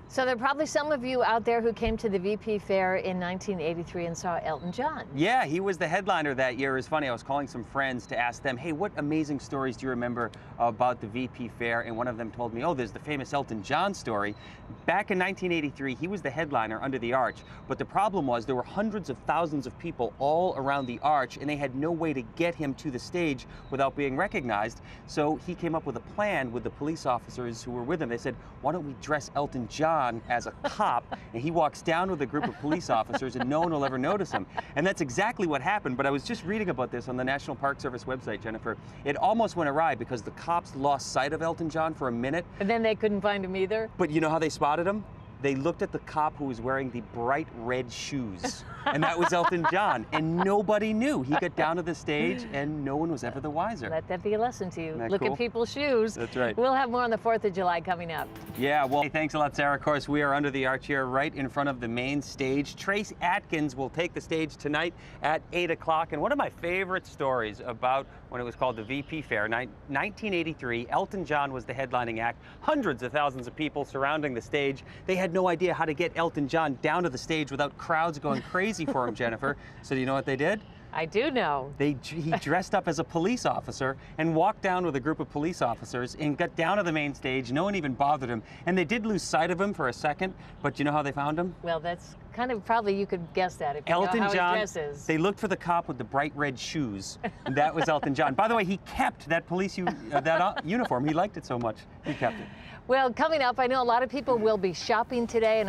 So there are probably some of you out there who came to the VP Fair in 1983 and saw Elton John. Yeah, he was the headliner that year. It was funny, I was calling some friends to ask them, hey, what amazing stories do you remember about the VP Fair? And one of them told me, oh, there's the famous Elton John story. Back in 1983, he was the headliner under the arch. But the problem was there were hundreds of thousands of people all around the arch, and they had no way to get him to the stage without being recognized. So he came up with a plan with the police officers who were with him. They said, why don't we dress Elton John as a cop, and he walks down with a group of police officers and no one will ever notice him. And that's exactly what happened. But I was just reading about this on the National Park Service website, Jennifer. It almost went awry because the cops lost sight of Elton John for a minute. And then they couldn't find him either? But you know how they spotted him? They looked at the cop who was wearing the bright red shoes, and that was Elton John, and nobody knew. He got down to the stage, and no one was ever the wiser. Let that be a lesson to you. Look cool? at people's shoes. That's right. We'll have more on the 4th of July coming up. Yeah, well, hey, thanks a lot, Sarah. Of course, we are under the arch here, right in front of the main stage. Trace Atkins will take the stage tonight at 8 o'clock, and one of my favorite stories about when it was called the VP Fair, 1983, Elton John was the headlining act. Hundreds of thousands of people surrounding the stage. They had no idea how to get Elton John down to the stage without crowds going crazy for him, Jennifer. So do you know what they did? I do know. He dressed up as a police officer and walked down with a group of police officers and got down to the main stage. No one even bothered him. And they did lose sight of him for a second, but you know how they found him? Well, that's kind of probably you could guess that if you Elton know how John, he dresses. They looked for the cop with the bright red shoes, and that was Elton John. By the way, he kept that uniform. He liked it so much, he kept it. Well, coming up, I know a lot of people will be shopping today, and